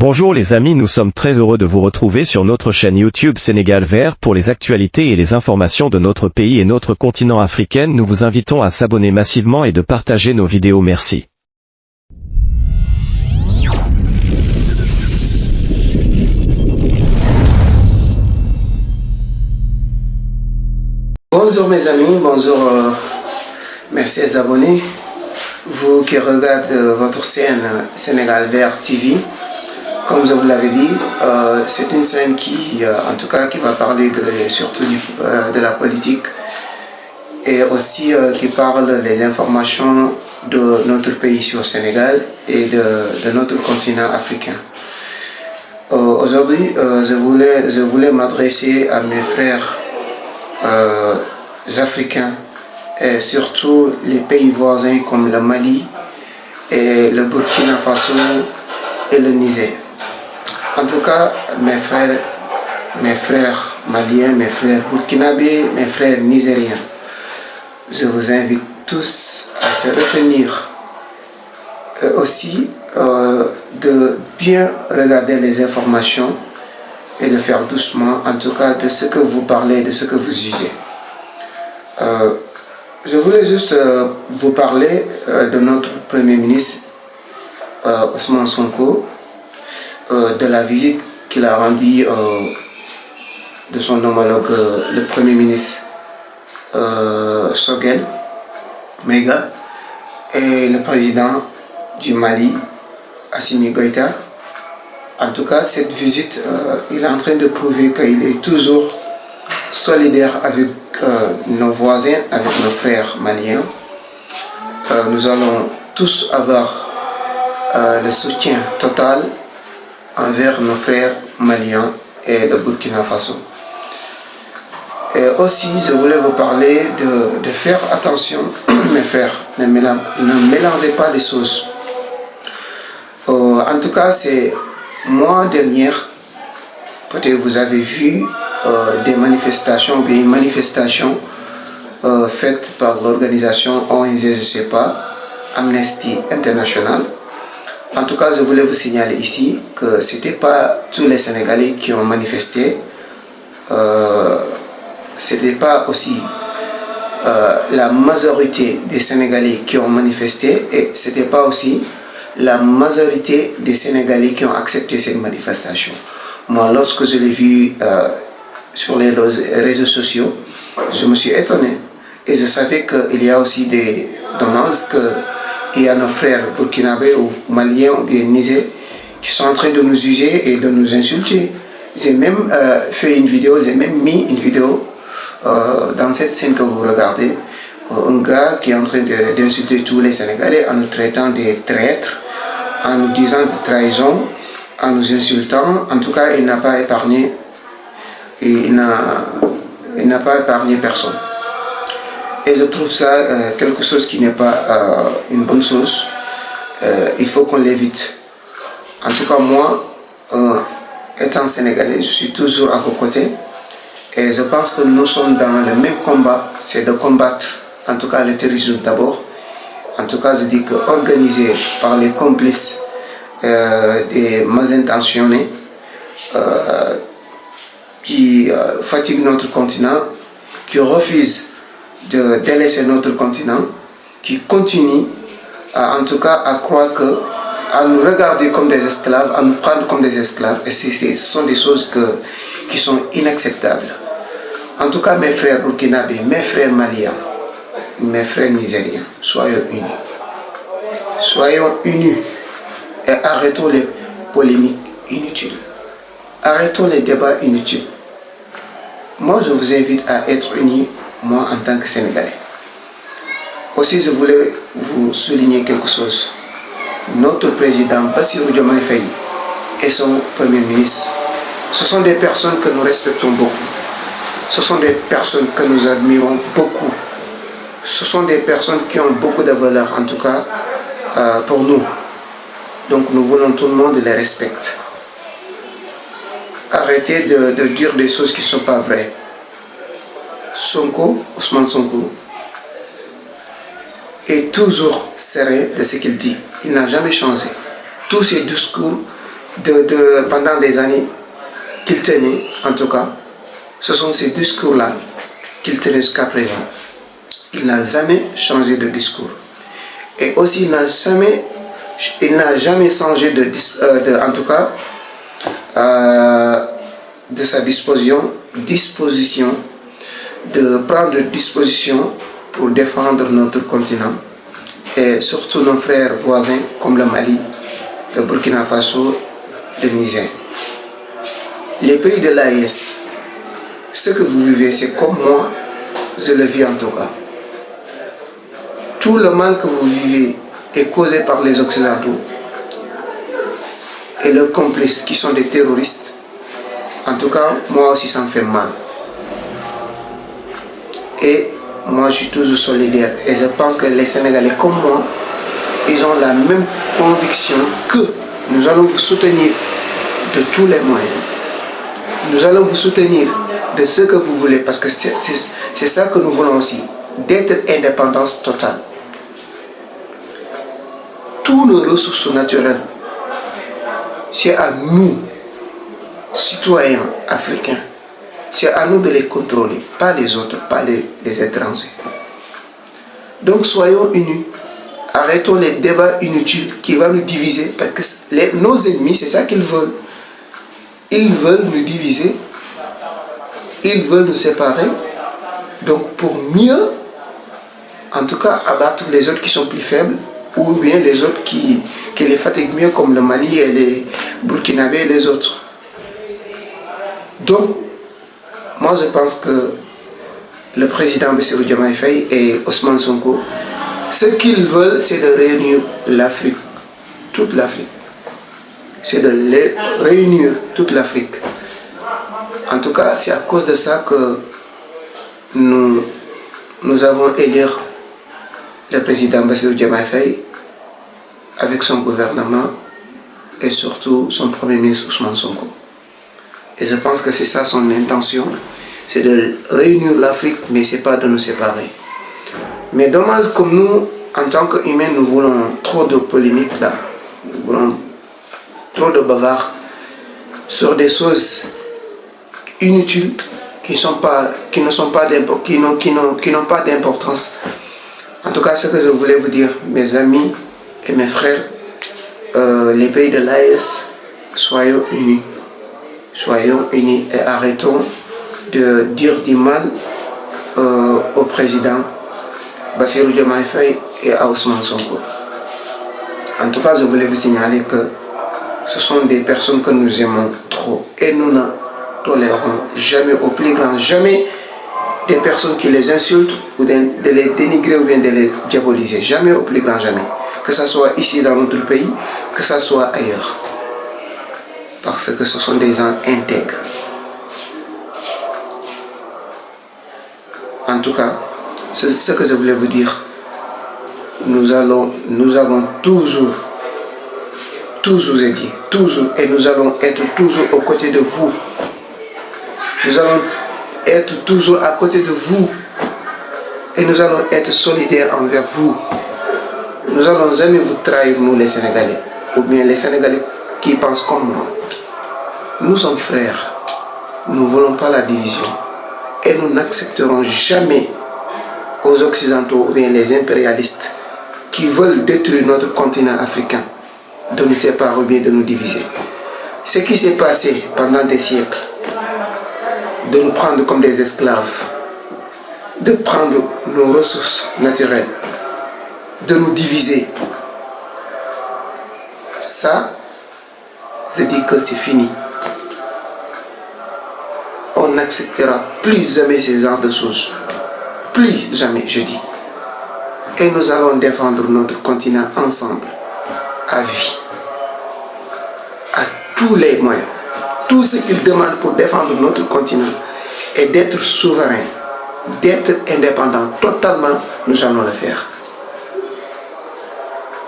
Bonjour les amis, nous sommes très heureux de vous retrouver sur notre chaîne YouTube Sénégal Vert pour les actualités et les informations de notre pays et notre continent africain. Nous vous invitons à s'abonner massivement et de partager nos vidéos. Merci. Bonjour mes amis, bonjour, merci des abonnés, vous qui regardez votre chaîne Sénégal Vert TV. Comme je vous l'avais dit, c'est une chaîne qui, en tout cas, qui va parler surtout de la politique et aussi qui parle des informations de notre pays ici au Sénégal et de notre continent africain. Aujourd'hui, je voulais m'adresser à mes frères africains et surtout les pays voisins comme le Mali et le Burkina Faso et le Niger. En tout cas, mes frères maliens, mes frères burkinabés, mes frères nigériens, je vous invite tous à se retenir et aussi de bien regarder les informations et de faire doucement, en tout cas, de ce que vous parlez, de ce que vous jugez. Je voulais juste vous parler de notre Premier ministre, Ousmane Sonko, de la visite qu'il a rendue de son homologue, le Premier ministre Sogel Mega, et le président du Mali, Assimi Goïta. En tout cas, cette visite, il est en train de prouver qu'il est toujours solidaire avec nos voisins, avec nos frères maliens. Nous allons tous avoir le soutien total envers nos frères maliens et le Burkina Faso. Et aussi, je voulais vous parler de faire attention, mes frères, ne mélangez pas les choses. En tout cas, c'est mois dernier, peut-être vous avez vu des manifestations, une manifestation faite par l'organisation ONG, je ne sais pas, Amnesty International. En tout cas, je voulais vous signaler ici que ce n'était pas tous les Sénégalais qui ont manifesté. Ce n'était pas aussi la majorité des Sénégalais qui ont manifesté et ce n'était pas aussi la majorité des Sénégalais qui ont accepté cette manifestation. Moi, lorsque je l'ai vu sur les réseaux sociaux, je me suis étonné et je savais qu'il y a aussi des dommages qu'il y a nos frères burkinabés ou maliens ou bien Niger qui sont en train de nous juger et de nous insulter. J'ai même fait une vidéo, j'ai même mis une vidéo dans cette scène que vous regardez, un gars qui est en train d'insulter tous les Sénégalais en nous traitant de traîtres, en nous disant de trahison, en nous insultant. En tout cas, il n'a pas épargné, il n'a pas épargné personne. Et je trouve ça quelque chose qui n'est pas une bonne chose. Il faut qu'on l'évite. En tout cas, moi, étant sénégalais, je suis toujours à vos côtés. Et je pense que nous sommes dans le même combat, c'est de combattre, en tout cas, le terrorisme d'abord. En tout cas, je dis que organisé par les complices des mal intentionnés qui fatiguent notre continent, qui refusent de délaisser notre continent, qui continuent en tout cas à croire que, à nous regarder comme des esclaves, à nous prendre comme des esclaves, et ce sont des choses qui sont inacceptables. En tout cas, mes frères burkinabés, mes frères maliens, mes frères nigériens, soyons unis. Soyons unis et arrêtons les polémiques inutiles. Arrêtons les débats inutiles. Moi, je vous invite à être unis, moi en tant que Sénégalais. Aussi, je voulais vous souligner quelque chose. Notre président Bassirou Diomaye Faye et son Premier ministre, ce sont des personnes que nous respectons beaucoup. Ce sont des personnes que nous admirons beaucoup. Ce sont des personnes qui ont beaucoup de valeur, en tout cas pour nous. Donc nous voulons tout le monde les respecte. Arrêtez de dire des choses qui ne sont pas vraies. Sonko, Ousmane Sonko, est toujours serré de ce qu'il dit. Il n'a jamais changé. Tous ses discours pendant des années qu'il tenait, en tout cas, ce sont ces discours-là qu'il tenait jusqu'à présent. Il n'a jamais changé de discours. Et aussi, il n'a jamais changé en tout cas, de sa disposition de prendre disposition pour défendre notre continent et surtout nos frères voisins comme le Mali, le Burkina Faso, le Niger. Les pays de l'AES, ce que vous vivez, c'est comme moi, je le vis en tout cas. Tout le mal que vous vivez est causé par les Occidentaux et leurs complices qui sont des terroristes. En tout cas, moi aussi ça me fait mal. Et moi je suis toujours solidaire et je pense que les Sénégalais comme moi, ils ont la même conviction que nous allons vous soutenir de tous les moyens. Nous allons vous soutenir de ce que vous voulez parce que c'est ça que nous voulons aussi, d'être indépendance totale. Tous nos ressources naturelles, c'est à nous, citoyens africains, c'est à nous de les contrôler, pas les autres, pas les étrangers. Donc soyons unis, arrêtons les débats inutiles qui vont nous diviser, parce que nos ennemis, c'est ça qu'ils veulent. Ils veulent nous diviser, ils veulent nous séparer, donc pour mieux, en tout cas, abattre les autres qui sont plus faibles, ou bien les autres qui les fatiguent mieux, comme le Mali et les Burkinabés et les autres. Donc, moi je pense que le président Bassirou Diomaye Faye et Ousmane Sonko, ce qu'ils veulent, c'est de réunir l'Afrique, toute l'Afrique. C'est de les réunir, toute l'Afrique. En tout cas, c'est à cause de ça que nous avons élu le président Bassirou Diomaye Faye avec son gouvernement et surtout son premier ministre Ousmane Sonko. Et je pense que c'est ça son intention, c'est de réunir l'Afrique, mais ce n'est pas de nous séparer. Mais dommage, comme nous, en tant qu'humains, nous voulons trop de polémiques là, nous voulons trop de bavards sur des choses inutiles qui n'ont pas d'importance. En tout cas, ce que je voulais vous dire, mes amis et mes frères, les pays de l'AES, soyons unis. Soyons unis et arrêtons de dire du mal au président Bassirou Diomaye Faye et à Ousmane Sonko. En tout cas, je voulais vous signaler que ce sont des personnes que nous aimons trop et nous ne tolérons jamais, au plus grand jamais, des personnes qui les insultent ou de les dénigrer ou bien de les diaboliser. Jamais, au plus grand jamais. Que ce soit ici dans notre pays, que ce soit ailleurs. Parce que ce sont des gens intègres. En tout cas, c'est ce que je voulais vous dire. Nous avons toujours dit, toujours, et nous allons être toujours aux côtés de vous. Nous allons être toujours à côté de vous. Et nous allons être solidaires envers vous. Nous n'allons jamais vous trahir, nous les Sénégalais. Ou bien les Sénégalais qui pensent comme moi. Nous sommes frères. Nous ne voulons pas la division. Et nous n'accepterons jamais aux Occidentaux ou bien les impérialistes qui veulent détruire notre continent africain de nous séparer ou bien de nous diviser. Ce qui s'est passé pendant des siècles, de nous prendre comme des esclaves, de prendre nos ressources naturelles, de nous diviser, ça, je dis que c'est fini. On n'acceptera plus jamais ces genres de choses. Plus jamais, je dis. Et nous allons défendre notre continent ensemble, à vie, à tous les moyens. Tout ce qu'ils demandent pour défendre notre continent est d'être souverain, d'être indépendant totalement, nous allons le faire.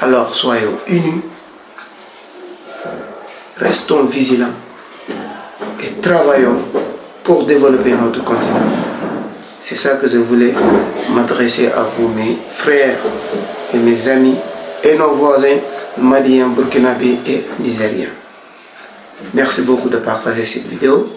Alors soyons unis, restons vigilants et travaillons pour développer notre continent. C'est ça que je voulais m'adresser à vous, mes frères et mes amis et nos voisins maliens, burkinabés et nigériens. Merci beaucoup de partager cette vidéo.